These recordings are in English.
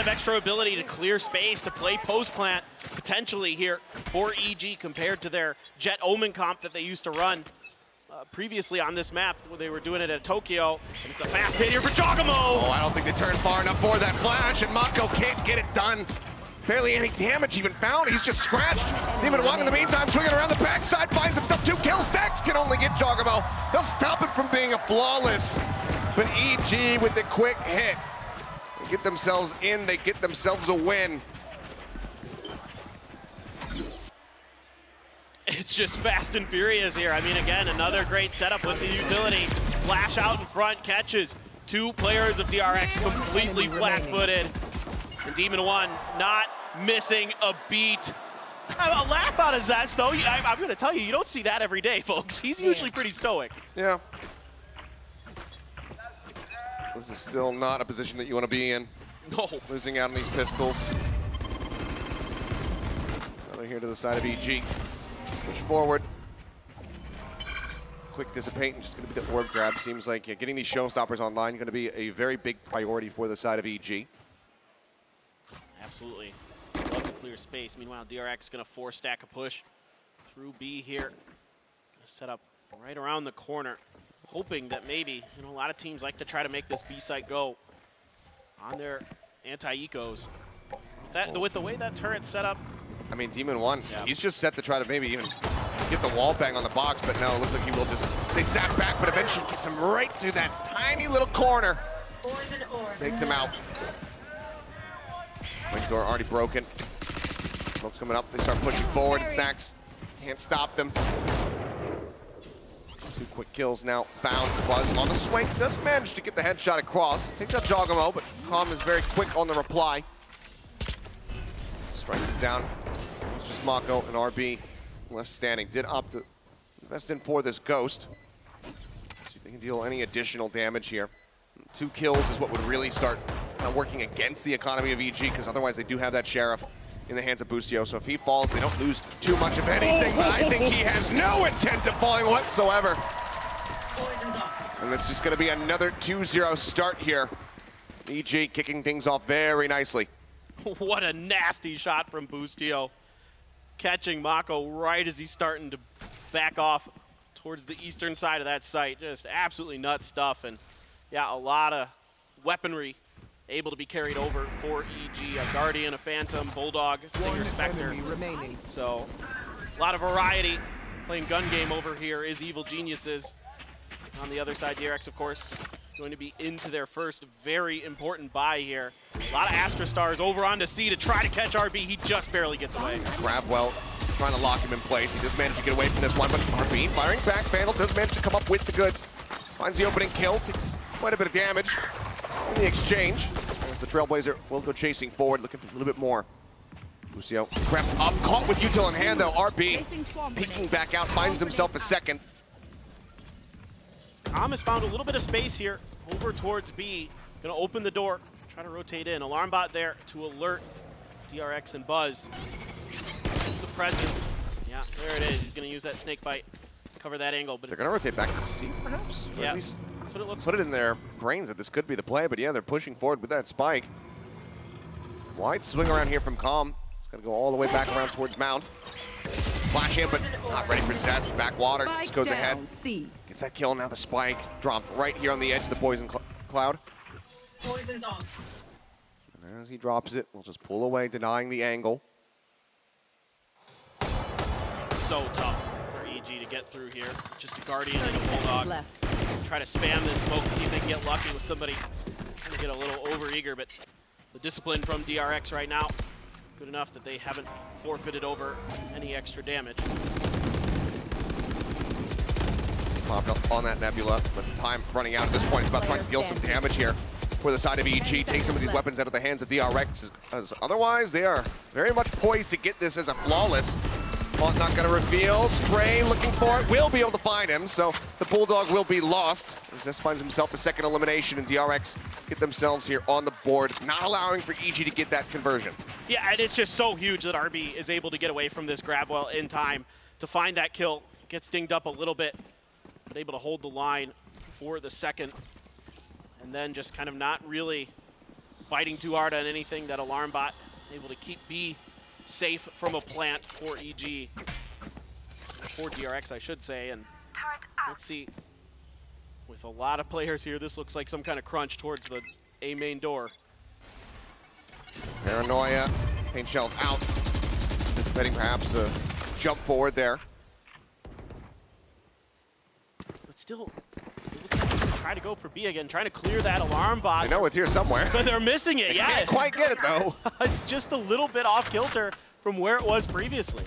of extra ability to clear space, to play post plant potentially here for EG compared to their Jet Omen comp that they used to run previously on this map where they were doing it at Tokyo. And it's a fast hit here for Jogamo. Oh, I don't think they turned far enough for that flash, and Mako can't get it done. Barely any damage even found. He's just scratched. Demon1 in the meantime swinging around the backside, finds himself 2 kills. Stacks can only get Jogamo. They'll stop him from being a flawless. But EG with the quick hit. They get themselves in, they get themselves a win. It's just fast and furious here. I mean, again, another great setup with the utility. Flash out in front, catches 2 players of DRX completely flat-footed. And Demon1 not missing a beat. A laugh out of Zest, though. I'm going to tell you, you don't see that every day, folks. He's usually pretty stoic. Yeah. This is still not a position that you want to be in. No. Losing out on these pistols. Another here to the side of EG. Push forward. Quick dissipate and just going to be the orb grab. Seems like getting these showstoppers online going to be a very big priority for the side of EG. Absolutely. Love to clear space. Meanwhile, DRX going to 4-stack a push through B here. Gonna set up right around the corner, hoping that maybe, a lot of teams like to try to make this B site go on their anti-ecos. With the way that turret's set up. I mean, Demon1, he's just set to try to maybe even get the wall bang on the box, but no, it looks like he will just stay sat back, but eventually gets him right through that tiny little corner. Takes him out. Wing door already broken. Smoke's coming up. They start pushing forward. And Stacks can't stop them. 2 quick kills now found. Buzz on the swing. Does manage to get the headshot across. Takes out Jogamo, but Calm is very quick on the reply. Strikes him down. It's just Mako and RB left standing. Did opt to invest in for this Ghost. See if they can deal any additional damage here. 2 kills is what would really start working against the economy of EG, because otherwise they do have that Sheriff in the hands of Boostio. So if he falls, they don't lose too much of anything, but I think he has no intent of falling whatsoever. And it's just going to be another 2-0 start here. EG kicking things off very nicely. What a nasty shot from Boostio. Catching Mako right as he's starting to back off towards the eastern side of that site. Just absolutely nuts stuff. And yeah, a lot of weaponry able to be carried over for EG. A Guardian, a Phantom, Bulldog, Stinger, Spectre. So a lot of variety. Playing gun game over here is Evil Geniuses. On the other side, DRX, of course, going to be into their first very important buy here. A lot of Astra Stars over onto C to try to catch RB. He just barely gets away. Grabwell trying to lock him in place. He just managed to get away from this one, but RB firing back. Vandal does manage to come up with the goods. Finds the opening kill, takes quite a bit of damage in the exchange. As the Trailblazer will go chasing forward, looking for a little bit more. Lucio crept up, caught with util in hand though. RB peeking back out, finds himself a second. Calm has found a little bit of space here over towards B. Gonna open the door, try to rotate in. Alarm bot there to alert DRX and Buzz. The presence. Yeah, there it is. He's gonna use that snake bite, cover that angle. But they're gonna rotate back to C perhaps? Or yeah, at least that's what it looks put like. it in their brains that this could be the play, but yeah, they're pushing forward with that spike. Wide swing around here from Calm. It's gonna go all the way back around towards Mound. Flash in, but not ready for disaster. Backwater, just goes ahead. Gets that kill, now the spike dropped right here on the edge of the poison cloud. Poison's off. And as he drops it, we'll just pull away, denying the angle. So tough for EG to get through here. Just a Guardian and a Bulldog. Try to spam this smoke, see if they can get lucky with somebody. Trying to get a little over-eager, but the discipline from DRX right now, good enough that they haven't forfeited over any extra damage. Popped up on that Nebula, but time running out at this point. It's about trying to deal some damage here for the side of EG. Take some of these weapons out of the hands of DRX, as otherwise they are very much poised to get this as a flawless. Font not going to reveal. Spray looking for it. Will be able to find him, so the Bulldog will be lost. As this finds himself a second elimination, and DRX get themselves here on the board, not allowing for EG to get that conversion. Yeah, and it's just so huge that RB is able to get away from this Grabwell in time to find that kill. Gets dinged up a little bit, but able to hold the line for the second. And then just kind of not really biting too hard on anything. That alarm bot able to keep B safe from a plant for EG. For DRX, I should say. And let's see. With a lot of players here, this looks like some kind of crunch towards the A main door. Paranoia. Paint shells out. Anticipating perhaps a jump forward there. But still, it looks like they're gonna try to go for B again, trying to clear that alarm bot. I know it's here somewhere. But they're missing it, yeah. Can't quite get it though. It's just a little bit off kilter from where it was previously.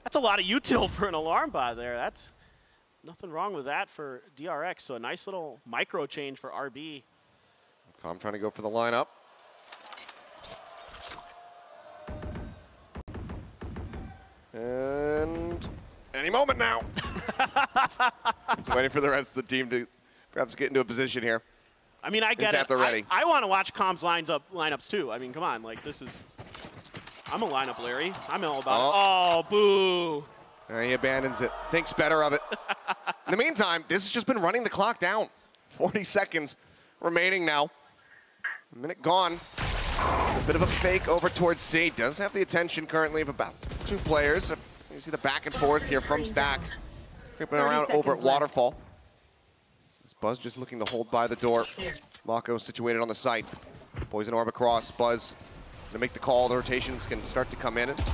That's a lot of util for an alarm bot there. That's nothing wrong with that for DRX. So a nice little micro change for RB. Com trying to go for the lineup. And any moment now. It's waiting for the rest of the team to perhaps get into a position here. I mean, I get it. I want to watch Com's lineups too. I mean, come on, like this is. I'm a lineup Larry. I'm all about it. Oh, boo. And he abandons it. Thinks better of it. In the meantime, this has just been running the clock down. 40 seconds remaining now. A minute gone. It's a bit of a fake over towards C. Does have the attention currently of about 2 players. You see the back and forth here from Stacks. Creeping around over at Waterfall. This Buzz just looking to hold by the door. Mako situated on the site. Poison Orb across. Buzz to make the call. The rotations can start to come in and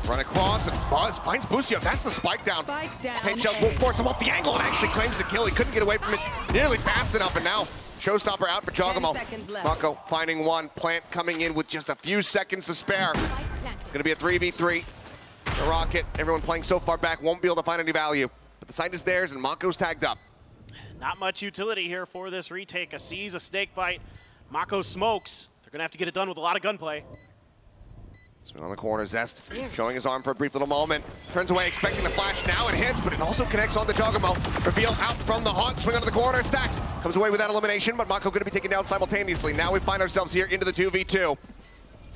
run across, and Buzz finds Boostio. That's the spike down. Paint shells won't force him off the angle and actually claims the kill. He couldn't get away from it nearly fast enough, and now Showstopper out for Jogamo. Mako finding one. Plant coming in with just a few seconds to spare. It's going to be a 3v3. The Rocket, everyone playing so far back, won't be able to find any value. But the site is theirs, and Mako's tagged up. Not much utility here for this retake. A C's, a snake bite. Mako smokes. They're going to have to get it done with a lot of gunplay. Swing on the corner, Zest showing his arm for a brief little moment. Turns away, expecting the flash. Now it hits, but it also connects on the Jogamo. Reveal out from the haunt, swing onto the corner. Stacks comes away with that elimination, but Mako going to be taken down simultaneously. Now we find ourselves here into the 2v2.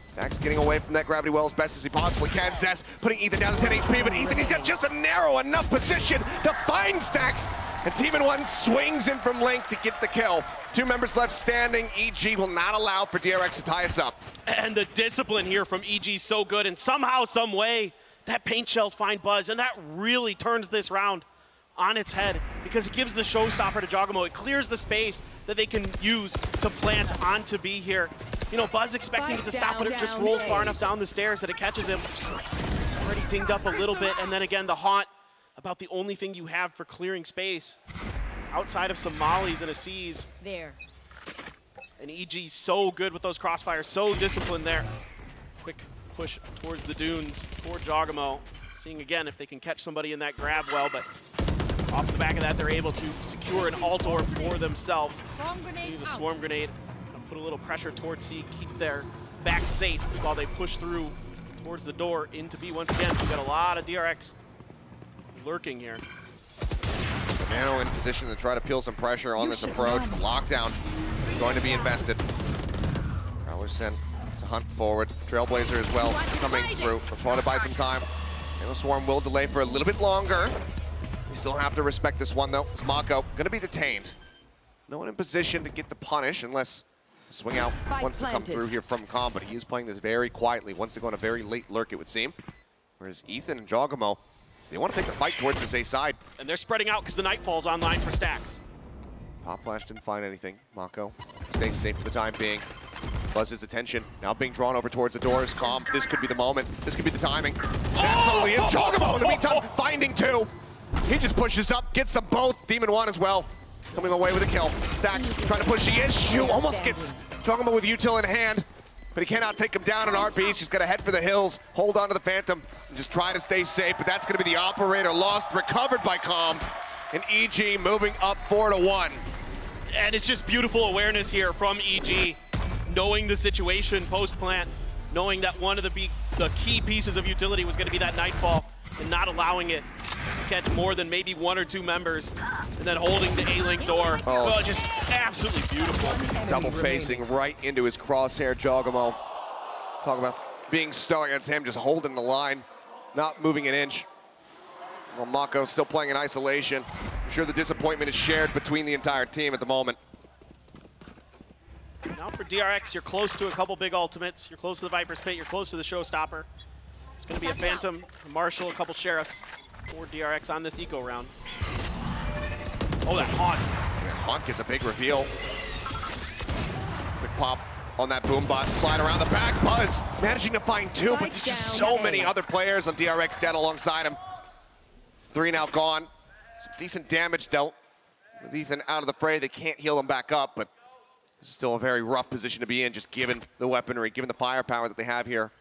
Stacks getting away from that gravity well as best as he possibly can. Zest putting Ethan down to 10 HP, but Ethan, he's got just a narrow enough position to find Stacks. And Team in One swings in from Link to get the kill. 2 members left standing. EG will not allow for DRX to tie us up. And the discipline here from EG is so good, and somehow, some way, that paint shells find Buzz, and that really turns this round on its head because it gives the showstopper to Jogamo. It clears the space that they can use to plant onto B here. You know, Buzz expecting it to stop, but it just rolls far enough down the stairs that it catches him. Already dinged up a little bit, and then again, the haunt, about the only thing you have for clearing space outside of some mollies and a C's. There. And EG's so good with those crossfires, so disciplined there. Quick push towards the dunes for Jogamo. Seeing again if they can catch somebody in that grab well, but off the back of that, they're able to secure an alt orb for themselves. Use a swarm grenade, put a little pressure towards C, keep their back safe while they push through towards the door into B once again. We've got a lot of DRX lurking here. Nano in position to try to peel some pressure on this approach. Lockdown going to be invested. Prowler sent to hunt forward. Trailblazer as well coming through. They'll try to buy some time. Nano Swarm will delay for a little bit longer. You still have to respect this one though. It's Mako going to be detained. No one in position to get the punish unless swing out wants to come through here from Com, but he is playing this very quietly. Wants to go on a very late lurk, it would seem. Whereas Ethan and Jogamo, they want to take the fight towards this A side. And they're spreading out because the Nightfall's online for Stacks. Pop Flash didn't find anything. Mako stays safe for the time being. Buzz's attention now being drawn over towards the doors. Com, this could be the moment. This could be the timing. Absolutely is. Jogamo in the meantime finding 2. He just pushes up, gets them both. Demon 1 as well. Coming away with a kill. Stacks trying to push the issue. Almost gets Jogamo with util in hand. But he cannot take him down in RB's. He's got to head for the hills, hold on to the Phantom, and just try to stay safe. But that's going to be the operator lost, recovered by Com. And EG moving up 4-1. And it's just beautiful awareness here from EG, knowing the situation post-plant, knowing that one of the key pieces of utility was going to be that Nightfall, and not allowing it to catch more than maybe 1 or 2 members, and then holding the A-Link door. Oh, just absolutely beautiful. Double facing right into his crosshair, Jogamo. Talk about being stuck against him, just holding the line, not moving an inch. Well, Mako still playing in isolation. I'm sure the disappointment is shared between the entire team at the moment. DRX, you're close to a couple big ultimates. You're close to the Viper's Pit. You're close to the Showstopper. It's going to be a Phantom, a Marshal, a couple Sheriffs for DRX on this eco round. Oh, that Haunt. Yeah, Haunt gets a big reveal. Quick pop on that boom bot. Slide around the back. Buzz managing to find two, but there's just so many other players on DRX dead alongside him. 3 now gone. Some decent damage dealt. With Ethan out of the fray, they can't heal him back up, but this is still a very rough position to be in, just given the weaponry, given the firepower that they have here.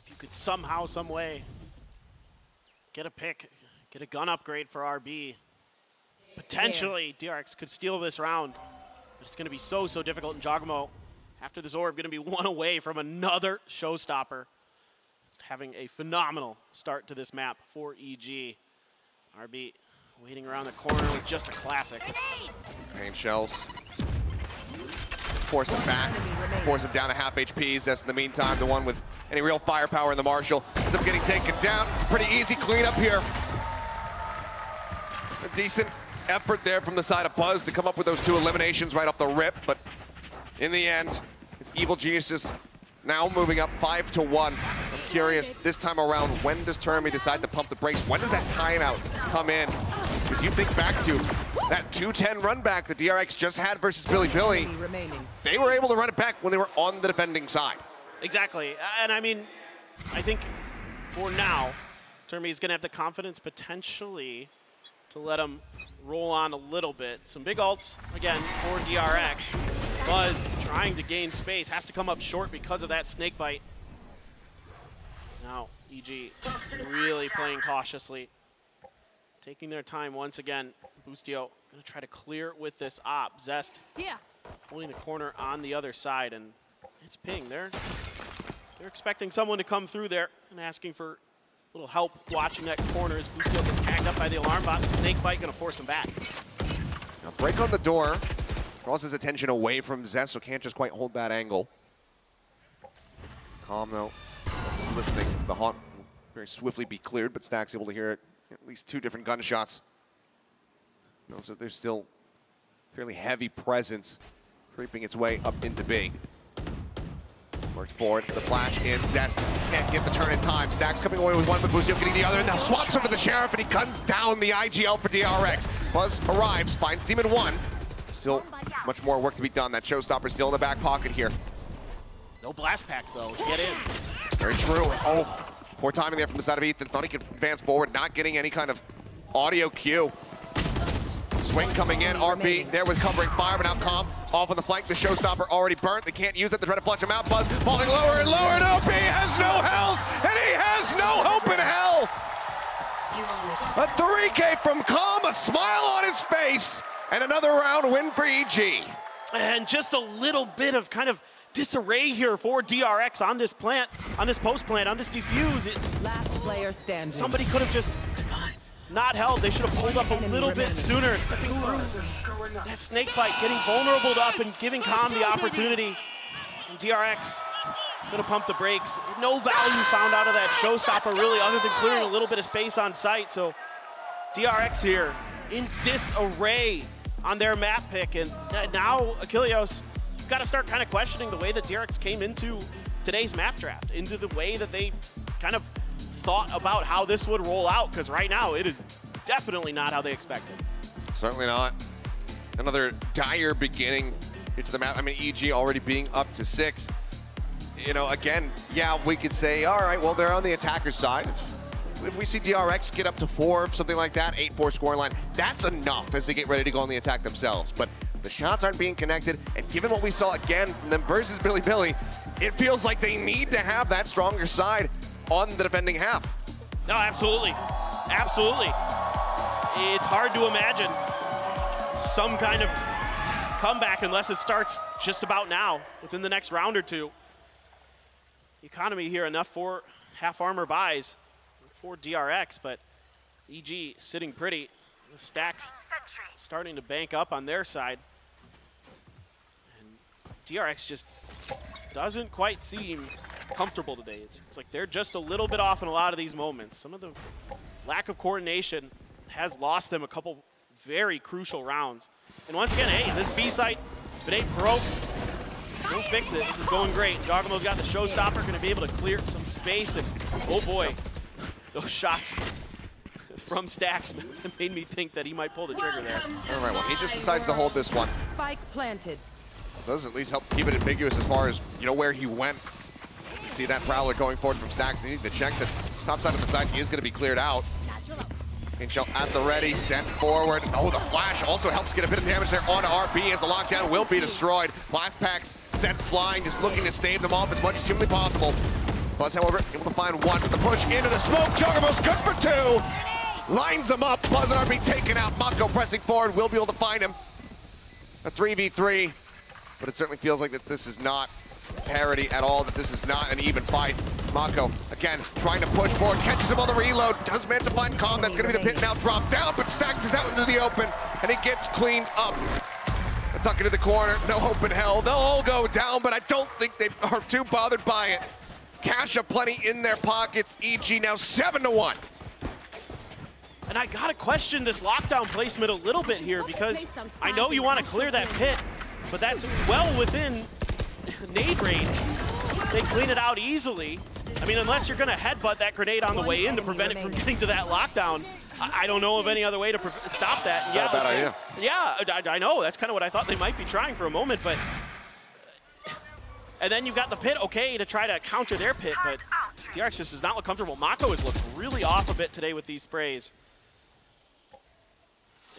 If you could somehow, some way, get a pick, get a gun upgrade for RB, potentially DRX could steal this round, but it's going to be so difficult in Jogamo. After this orb, going to be one away from another Showstopper. Just having a phenomenal start to this map for EG. RB waiting around the corner with just a classic. Pain shells. Force him back. Force him down to half HP. Zest in the meantime, the one with any real firepower in the Marshal, ends up getting taken down. It's a pretty easy cleanup here. A decent effort there from the side of Buzz to come up with those 2 eliminations right off the rip, but in the end, it's Evil Geniuses now moving up 5-1. I'm curious, this time around, when does Termi decide to pump the brakes? When does that timeout come in? Because you think back to that 2-10 run back that DRX just had versus Billy. They were able to run it back when they were on the defending side. Exactly, and I mean, I think for now, Termi is going to have the confidence potentially to let him roll on a little bit. Some big ults, again, for DRX. Buzz trying to gain space, has to come up short because of that snake bite. Now, EG really playing cautiously. Taking their time once again. Boostio gonna try to clear with this op. Zest holding the corner on the other side, and it's Ping. They're expecting someone to come through there and asking for a little help watching that corner as Boostio gets tagged up by the alarm bot. The snake bite gonna force him back. Now break on the door. Draws his attention away from Zest, so can't just quite hold that angle. Calm though, just listening as the Haunt will very swiftly be cleared, but Stack's able to hear it. At least 2 different gunshots. So there's still fairly heavy presence creeping its way up into B. Works forward, the flash in, Zest can't get the turn in time. Stack's coming away with one, but Boostio getting the other, and now swaps over to the Sheriff, and he guns down the IGL for DRX. Buzz arrives, finds Demon 1. Still much more work to be done. That Showstopper still in the back pocket here. No blast packs though, get in. Very true. Oh, poor timing there from the side of Ethan. Thought he could advance forward, not getting any kind of audio cue. Swing coming in, RB there with covering fire, but now Calm off on the flank. The Showstopper already burnt. They can't use it. They try to flush him out. Buzz falling lower and lower, and OP has no health, and he has no hope in hell. A 3K from Calm, a smile on his face, and another round win for EG. And just a little bit of kind of disarray here for DRX on this plant, on this post plant, on this defuse. It's last player standing. Somebody could have just not held. They should have pulled up a little bit sooner, stepping through that snake bite, getting vulnerable up and giving Calm the opportunity. And DRX gonna pump the brakes. No value found out of that Showstopper really, other than clearing a little bit of space on site. So DRX here in disarray on their map pick, and now Achilleos, you've got to start kind of questioning the way that DRX came into today's map draft, into the way that they kind of thought about how this would roll out, because right now it is definitely not how they expected. Certainly not. Another dire beginning into the map. I mean, EG already being up to 6. You know, again, yeah, we could say, all right, well, they're on the attacker's side. If we see DRX get up to 4, something like that, 8-4 scoring line, that's enough as they get ready to go on the attack themselves. But the shots aren't being connected, and given what we saw again from them versus Billy, it feels like they need to have that stronger side on the defending half. No, absolutely. Absolutely. It's hard to imagine some kind of comeback unless it starts just about now, within the next round or two. Economy here, enough for half armor buys for DRX, but EG sitting pretty. The stacks starting to bank up on their side. And DRX just doesn't quite seem comfortable today. It's like they're just a little bit off in a lot of these moments. Some of the lack of coordination has lost them a couple very crucial rounds. And once again, hey, this B site If it ain't broke, don't fix it. This is going great. Juggernauts got the showstopper, going to be able to clear some space, and oh boy, those shots from Stacks made me think that he might pull the trigger there. All right, well, he just decides to hold this one. Spike planted. Does at least help keep it ambiguous as far as, you know, where he went. You can see that Prowler going forward from Stacks. They need to check the top side of the side. He is going to be cleared out. Shell at the ready, sent forward. Oh, the flash also helps get a bit of damage there onto RB as the lockdown will be destroyed. Blast packs sent flying, just looking to stave them off as much as humanly possible. Buzz, however, able to find one. The push into the smoke. Juggernauts good for two. Lines them up. Buzz and RB taken out. Mako pressing forward. Will be able to find him. A 3v3. But it certainly feels like that this is not parity at all, that this is not an even fight. Mako, again, trying to push forward, catches him on the reload, does manage to find Calm. That's going to be the pit now, drop down, but Stacks is out into the open, and he gets cleaned up. A tuck into the corner, no hope in hell. They'll all go down, but I don't think they are too bothered by it. Cash aplenty in their pockets. EG now 7-1. And I gotta question this lockdown placement a little bit here, because I know you want to clear that pit, but that's well within nade range. They clean it out easily. I mean, unless you're going to headbutt that grenade on the way in to prevent it from getting to that lockdown, I don't know of any other way to stop that. And yeah, not a bad idea. Yeah, I know. That's kind of what I thought they might be trying for a moment, but... And then you've got the pit, okay, to try to counter their pit, but DRX just does not look comfortable. Mako has looked really off a bit today with these sprays.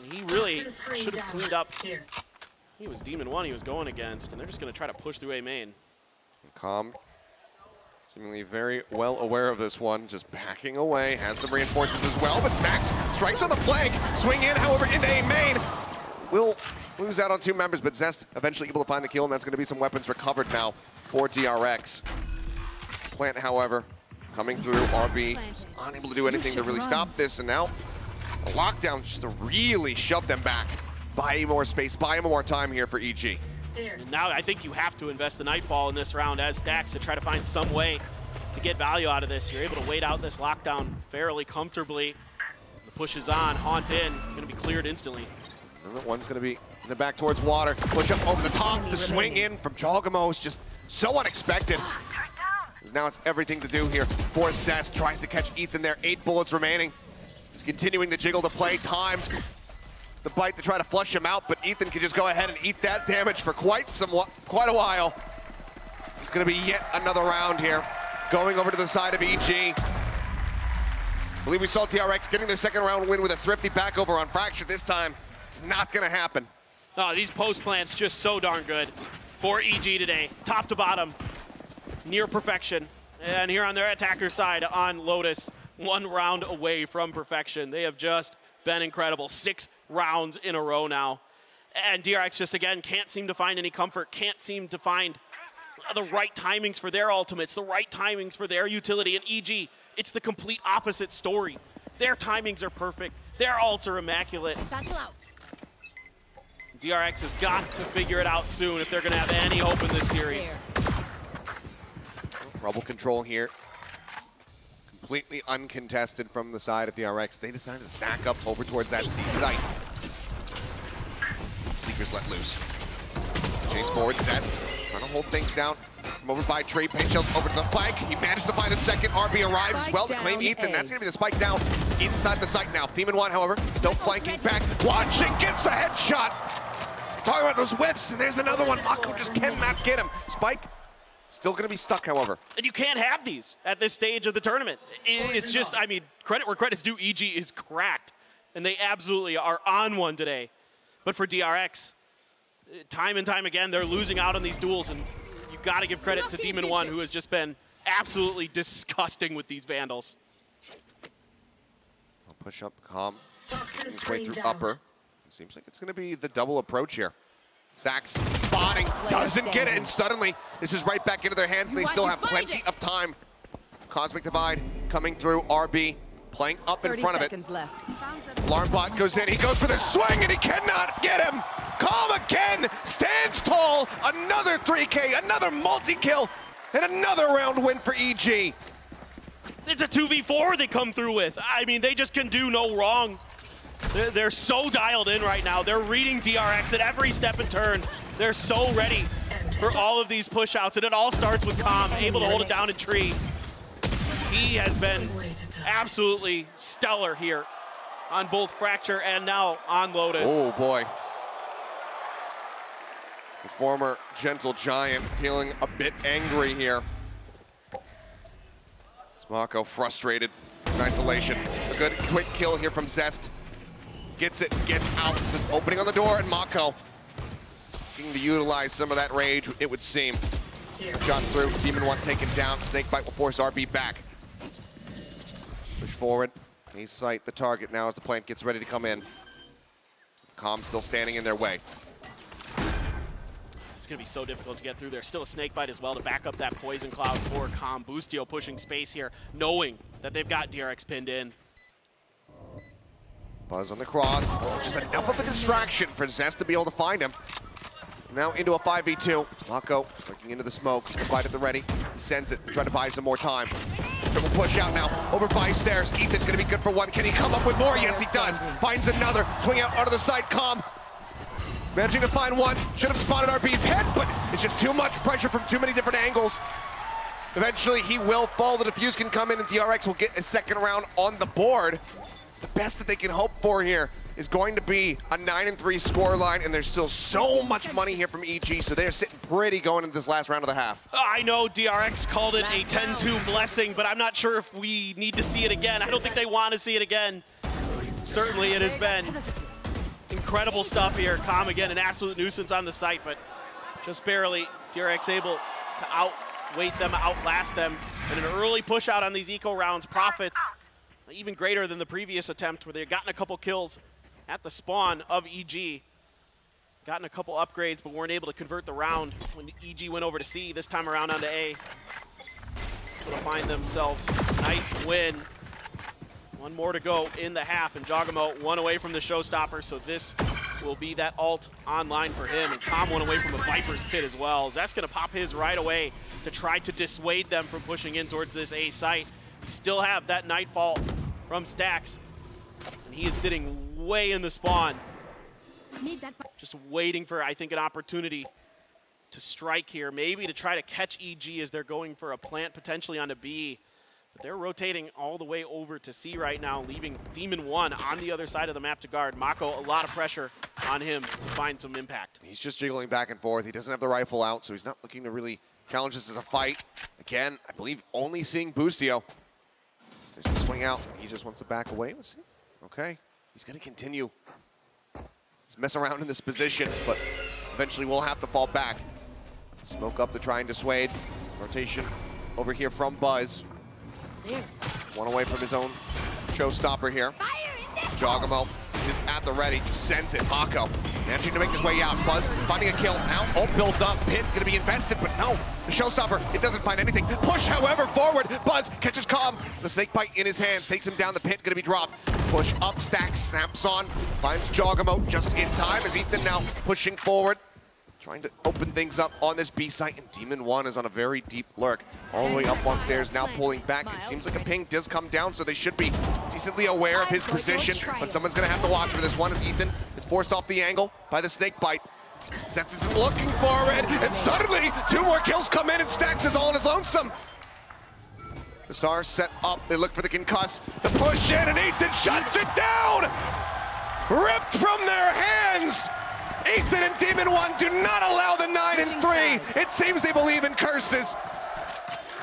And he really should have cleaned up. He was Demon 1 he was going against, and they're just going to try to push through A main. Calm, seemingly very well aware of this one, just backing away, has some reinforcements as well, but Stacks strikes on the flank, swing in, however, into A main. Will lose out on two members, but Zest eventually able to find the kill, and that's going to be some weapons recovered now for DRX. Plant, however, coming through, RB, unable to do anything to really stop this, and now a lockdown just to really shove them back. Buy more space, buy more time here for EG. Now I think you have to invest the Nightfall in this round as Stacks to try to find some way to get value out of this. You're able to wait out this lockdown fairly comfortably. The push is on, Haunt in, going to be cleared instantly. Another one's going to be in the back towards water. Push up over the top, the swing in from Juggernauts, just so unexpected. Because now it's everything to do here for Cess. Tries to catch Ethan there, 8 bullets remaining. He's continuing the jiggle to play, times the bite to try to flush him out, but Ethan can just go ahead and eat that damage for quite a while. It's going to be yet another round here, going over to the side of EG. I believe we saw DRX getting their second round win with a thrifty backover on Fracture. This time, it's not going to happen. Oh, these post plants just so darn good for EG today, top to bottom, near perfection. And here on their attacker side on Lotus, 1 round away from perfection. They have just been incredible. 6 rounds in a row now. And DRX just, again, can't seem to find any comfort, can't seem to find the right timings for their ultimates, the right timings for their utility. And EG, it's the complete opposite story. Their timings are perfect. Their ults are immaculate. DRX has got to figure it out soon if they're going to have any hope in this series. Rubble control here. Completely uncontested from the side of DRX. They decided to stack up over towards that C site. Seekers let loose. Chase forward, Zest trying to hold things down. From over by Trey, Paint Shells over to the flank. He managed to find a second. RB arrives as well to claim Ethan. That's going to be the spike down inside the site now. Demon 1, however, still flanking back. Watching, gets a headshot. Talking about those whips, and there's another one. Mako just cannot get him. Spike still going to be stuck, however. And you can't have these at this stage of the tournament. It's just, I mean, credit where credit's due, EG is cracked. And they absolutely are on one today. But for DRX, time and time again, they're losing out on these duels. And you've got to give credit to Demon 1, who has just been absolutely disgusting with these Vandals. I'll push up, Calm. His way through upper. It seems like it's going to be the double approach here. Stacks spotting, doesn't get it, and suddenly this is right back into their hands, and they still have plenty of time. Cosmic Divide coming through, RB playing up in front of it. Alarm bot goes in, he goes for the swing, and he cannot get him. Calm again, stands tall, another 3K, another multi-kill, and another round win for EG. It's a 2v4 they come through with. I mean, they just can do no wrong. They're so dialed in right now. They're reading DRX at every step and turn. They're so ready for all of these push-outs, and it all starts with Calm, able to hold it down in tree. He has been absolutely stellar here on both Fracture and now on Lotus. Oh boy. The former gentle giant feeling a bit angry here. Mako frustrated in isolation. A good quick kill here from Zest. Gets it, gets out, the opening on the door, and Mako looking to utilize some of that rage, it would seem. Shots through, Demon 1 taken down. Snakebite will force RB back. Push forward. Ace sight the target now as the plant gets ready to come in. Calm still standing in their way. It's going to be so difficult to get through there. Still a Snakebite as well to back up that Poison Cloud for Calm. Boostio pushing space here, knowing that they've got DRX pinned in. Buzz on the cross. Just enough of a distraction for Zest to be able to find him. Now into a 5v2. Mako looking into the smoke. Fight at the ready. He sends it, trying to buy some more time. Triple push out now. Over by stairs. Ethan's going to be good for one. Can he come up with more? Yes, he does. Finds another. Swing out onto the side. Calm. Managing to find one. Should have spotted RB's head, but it's just too much pressure from too many different angles. Eventually, he will fall. The defuse can come in, and DRX will get a second round on the board. The best that they can hope for here is going to be a 9-3 scoreline, and there's still so much money here from EG, so they're sitting pretty going into this last round of the half. I know DRX called it a 10-2 blessing, but I'm not sure if we need to see it again. I don't think they want to see it again. Certainly it has been incredible stuff here. Calm again, an absolute nuisance on the site, but just barely DRX able to outweight them, outlast them. And an early push out on these eco rounds profits even greater than the previous attempt where they'd gotten a couple kills at the spawn of EG. Gotten a couple upgrades, but weren't able to convert the round when EG went over to C, this time around onto A. Able to find themselves a nice win. One more to go in the half, and Jogamo one away from the showstopper, so this will be that ult online for him. And Calm one away from the Viper's Pit as well. Zest gonna pop his right away to try to dissuade them from pushing in towards this A site. We still have that Nightfall from Stacks, and he is sitting way in the spawn. Just waiting for, I think, an opportunity to strike here, maybe to try to catch EG as they're going for a plant potentially onto B. But they're rotating all the way over to C right now, leaving Demon 1 on the other side of the map to guard. Mako, a lot of pressure on him to find some impact. He's just jiggling back and forth. He doesn't have the rifle out, so he's not looking to really challenge this as a fight. Again, I believe only seeing Boostio. So there's the swing out. He just wants to back away. Let's see. Okay. He's going to continue. He's messing around in this position, but eventually will have to fall back. Smoke up to try and dissuade. Rotation over here from Buzz. One away from his own showstopper here. Jogamo is at the ready, just sends it. Mako managing to make his way out. Buzz finding a kill now. All built up. Pit going to be invested, but no. The showstopper, it doesn't find anything. Push, however, forward. Buzz catches Calm. The Snakebite in his hand takes him down. The Pit going to be dropped. Push up, Stacks snaps on. Finds Jogamo just in time as Ethan now pushing forward. Trying to open things up on this B site, and Demon 1 is on a very deep lurk. All the way up on stairs, now pulling back. It seems like a ping does come down, so they should be decently aware of his position. But someone's going to have to watch for this one as Ethan is forced off the angle by the Snakebite. Zest is looking for it, and suddenly 2 more kills come in, and Stacks is all on his lonesome. The Stars set up, they look for the concuss. The push in, and Ethan shuts it down! Ripped from their hands! Ethan and Demon 1 do not allow the 9-3. It seems they believe in curses.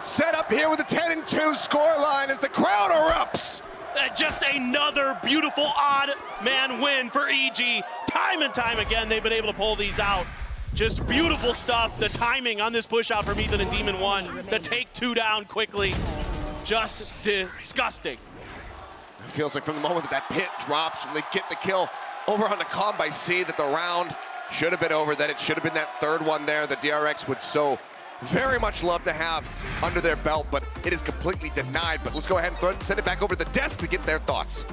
Set up here with a 10-2 scoreline as the crowd erupts. Just another beautiful odd man win for EG. Time and time again, they've been able to pull these out. Just beautiful stuff. The timing on this push out from Ethan and Demon 1 to take 2 down quickly. Just disgusting. It feels like from the moment that Pit drops when they get the kill over on the Calm by C, that the round should have been over, that it should have been that third one there that DRX would so very much love to have under their belt, but it is completely denied. But let's go ahead and send it back over to the desk to get their thoughts.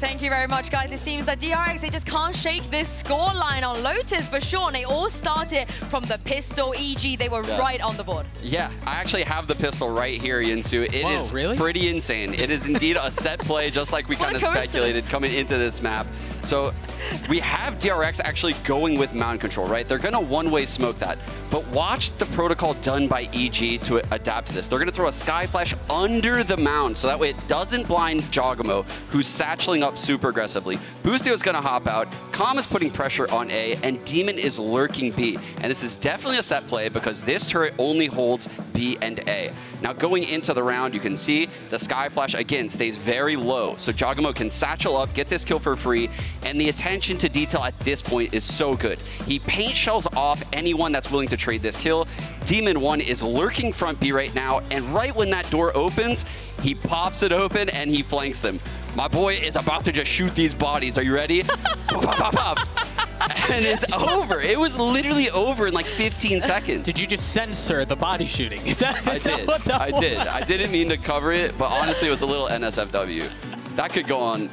Thank you very much, guys. It seems that DRX, they just can't shake this scoreline on Lotus. But Sean, they all started from the pistol. EG, they were right on the board. Yeah, I actually have the pistol right here, Yinsu. It is really? Pretty insane. It is indeed a set play, just like we kind of speculated coming into this map. So we have DRX actually going with mound control, right? They're gonna one-way smoke that. But watch the protocol done by EG to adapt to this. They're gonna throw a Sky Flash under the mound, so that way it doesn't blind Jogamo, who's satcheling up super aggressively. Boostio's gonna hop out, Calm is putting pressure on A, and Demon is lurking B. And this is definitely a set play because this turret only holds B and A. Now going into the round, you can see the Sky Flash, again, stays very low. So Jogamo can satchel up, get this kill for free, and the attention to detail at this point is so good. He paint shells off anyone that's willing to trade this kill. Demon 1 is lurking front B right now, and right when that door opens, he pops it open and he flanks them. My boy is about to just shoot these bodies. Are you ready? Pop, pop, pop, pop. And it's over. It was literally over in like 15 seconds. Did you just censor the body shooting? Is that I did. I didn't mean to cover it, but honestly, it was a little NSFW. That could go on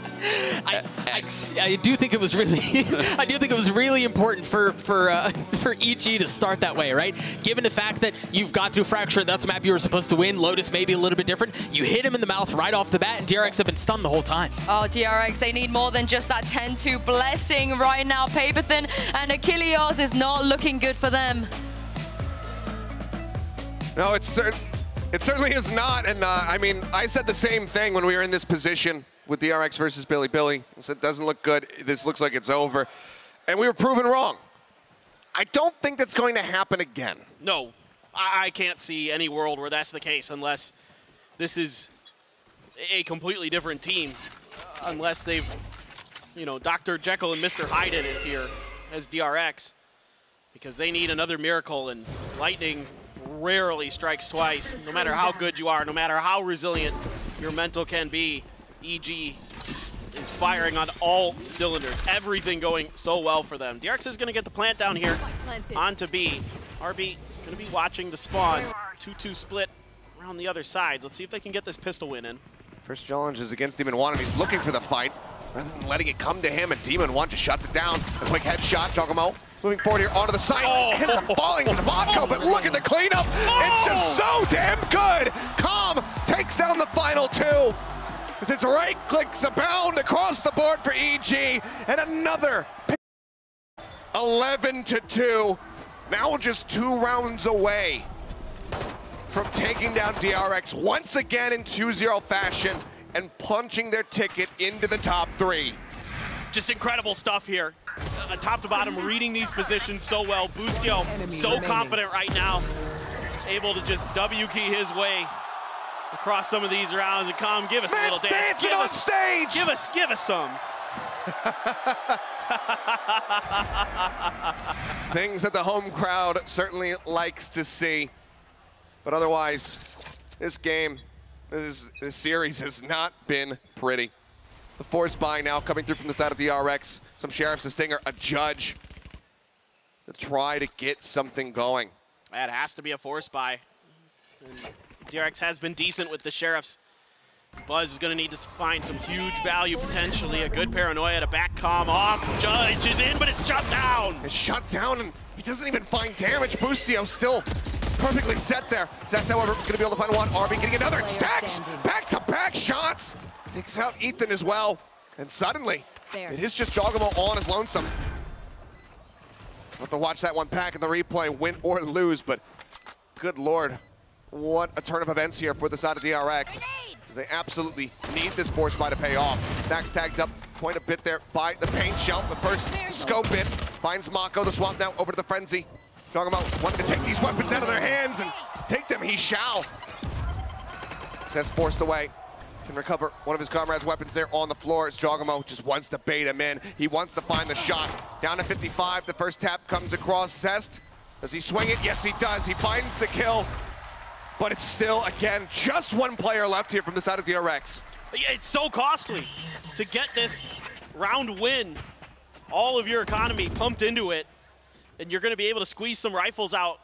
X. I do think it was really, I do think it was really important for EG to start that way, right? Given the fact that you've got through Fracture, that's a map you were supposed to win. Lotus may be a little bit different. You hit him in the mouth right off the bat, and DRX have been stunned the whole time. Oh, DRX, they need more than just that 10-2 blessing right now. Paperthin and Achilles is not looking good for them. No, it certainly is not. And I mean, I said the same thing when we were in this position with DRX versus Billy Billy. I said, it doesn't look good. This looks like it's over. And we were proven wrong. I don't think that's going to happen again. No, I can't see any world where that's the case unless this is a completely different team. Unless they've, you know, Dr. Jekyll and Mr. Hyde in it here as DRX. Because they need another miracle, and Lightning rarely strikes twice. No matter how good you are, no matter how resilient your mental can be, EG is firing on all cylinders. Everything going so well for them. DRX is going to get the plant down here onto B. RB going to be watching the spawn. 2-2 split around the other side. Let's see if they can get this pistol win in. First challenge is against Demon 1, and he's looking for the fight. Rather than letting it come to him, and Demon 1 just shuts it down. A quick headshot, Jogamo moving forward here onto the side. Ends up falling to the vodka, but look at the cleanup. It's just so damn good. Calm takes down the final two. As it's right clicks abound across the board for EG, and another 11-2. Now just 2 rounds away from taking down DRX once again in 2-0 fashion and punching their ticket into the top 3. Just incredible stuff here. Top to bottom, reading these positions so well. Boostio so confident right now, able to just W key his way across some of these rounds. And Calm, give us a little dance. Dancing on stage. Give us some. Things that the home crowd certainly likes to see. But otherwise, this game, this series has not been pretty. The force buy now coming through from the side of DRX. Some Sheriffs, a Stinger, a Judge to try to get something going. That has to be a force buy. And DRX has been decent with the Sheriffs. Buzz is going to need to find some huge value potentially. A good paranoia to back Calm off. Judge is in, but it's shut down. It's shut down, and he doesn't even find damage. Boostio still perfectly set there. Zest, however, going to be able to find one. RB getting another. It stacks back-to-back shots. Takes out Ethan as well. And suddenly, it is just Jogamo all on his lonesome. We'll have to watch that one back in the replay, win or lose, but good Lord, what a turn of events here for the side of DRX. They absolutely need this force buy to pay off. Max tagged up quite a bit there by the paint shell. The first scope in finds Mako. The swap now over to the Frenzy. Talking about wanting to take these weapons out of their hands and take them, he shall. Says forced away. Can recover one of his comrades' weapons there on the floor. It's Jogamo just wants to bait him in. He wants to find the shot. Down to 55, the first tap comes across Zest. Does he swing it? Yes, he does. He finds the kill. But it's still, again, just one player left here from the side of DRX. It's so costly to get this round win. All of your economy pumped into it, and you're going to be able to squeeze some rifles out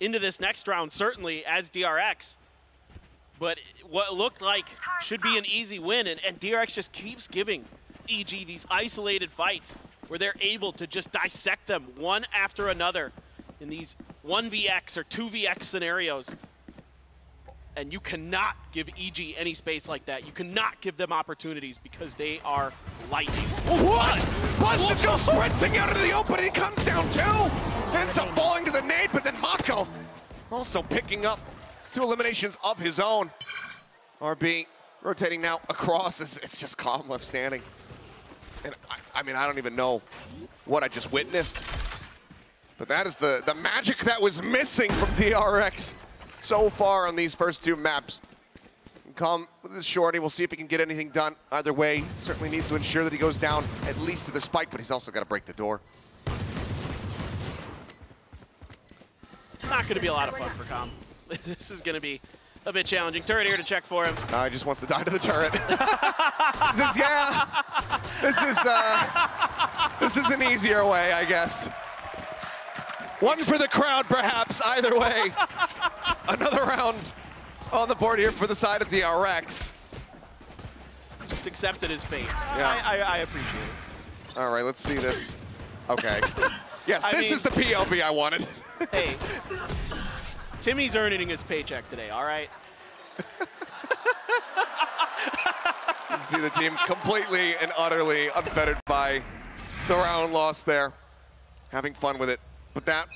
into this next round, certainly, as DRX. But what looked like should be an easy win, and DRX just keeps giving EG these isolated fights where they're able to just dissect them one after another in these 1vx or 2vx scenarios. And you cannot give EG any space like that. You cannot give them opportunities because they are lightning. What? Buzz just goes sprinting out into the open and he comes down too. Ends up falling to the nade, but then Mako also picking up 2 eliminations of his own. RB rotating now across. It's just Calm left standing. And I mean, I don't even know what I just witnessed. But that is the magic that was missing from DRX so far on these first 2 maps. Calm with his shorty. We'll see if he can get anything done. Either way, certainly needs to ensure that he goes down at least to the spike, but he's also got to break the door. It's not going to be a lot of fun for Calm. This is going to be a bit challenging. Turret here to check for him. He just wants to die to the turret. This is an easier way, I guess. One for the crowd, perhaps, either way. Another round on the board here for the side of DRX. Just accepted his fate. Yeah. I appreciate it. All right, let's see this. Okay. Yes, this is the PLB I wanted. Hey, Timmy's earning his paycheck today, all right? You see the team completely and utterly unfettered by the round loss there. Having fun with it. But that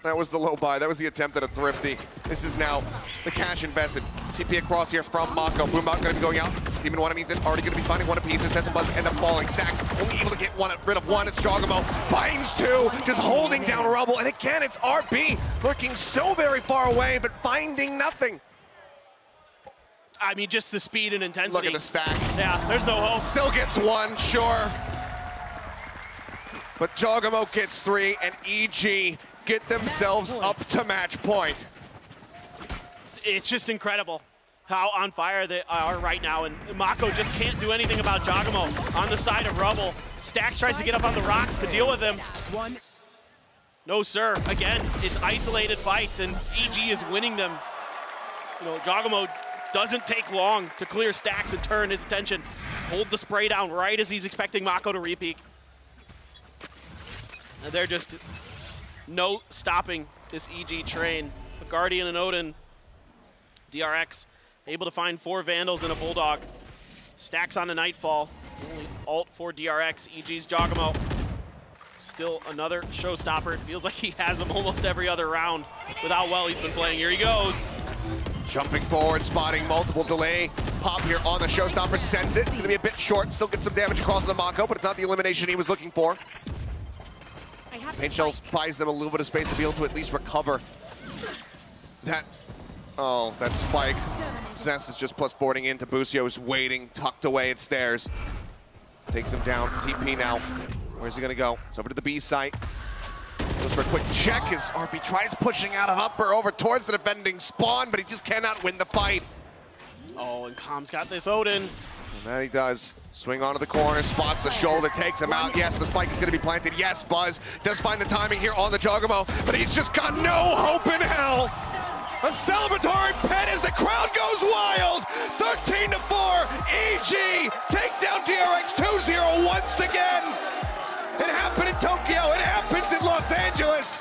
was the low buy. That was the attempt at a thrifty. This is now the cash invested. TP across here from Mako. Boombot going to be going out. Demon 1 and Ethan already going to be finding 1 apiece. Sets and Buzz end up falling. Stacks only able to get rid of 1. It's Jogamo. Finds 2. Just holding down Rubble. And again, it's RB lurking so very far away, but finding nothing. I mean, just the speed and intensity. Look at the stack. Yeah, there's no hope. Still gets 1, sure. But Jogamo gets 3, and EG get themselves up to match point. It's just incredible how on fire they are right now, and Mako just can't do anything about Jogamo on the side of Rubble. Stacks tries to get up on the rocks to deal with him. No, sir. Again, it's isolated fights, and EG is winning them. You know, Jogamo doesn't take long to clear Stacks and turn his attention. Hold the spray down right as he's expecting Mako to repeat. And they're just no stopping this EG train. A Guardian and Odin. DRX able to find 4 Vandals and a Bulldog. Stacks on the Nightfall. Only ult for DRX. EG's Jogamo. Still another showstopper. It feels like he has him almost every other round with how well he's been playing. Here he goes. Jumping forward, spotting multiple delay. Pop here on the showstopper, sends it. It's gonna be a bit short, still get some damage across the Mako, but it's not the elimination he was looking for. Paint Shells buys them a little bit of space to be able to at least recover that. Oh, that spike. Zest is just plus boarding into Busio, is waiting, tucked away at stairs. Takes him down, TP now. Where's he gonna go? It's over to the B site. Goes for a quick check as RB tries pushing out of upper over towards the defending spawn, but he just cannot win the fight. Oh, and Calm's got this Odin. And that he does. Swing onto the corner, spots the shoulder, takes him out. Yes, the spike is going to be planted. Yes, Buzz does find the timing here on the Jogamo, but he's just got no hope in hell. A celebratory pet as the crowd goes wild. 13-4, EG take down DRX 2-0 once again. It happened in Tokyo, it happens in Los Angeles.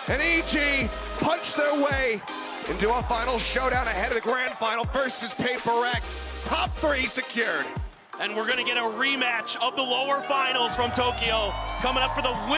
And EG punched their way into a final showdown ahead of the grand final versus Paper X. Top 3 secured. And we're going to get a rematch of the lower finals from Tokyo coming up for the win.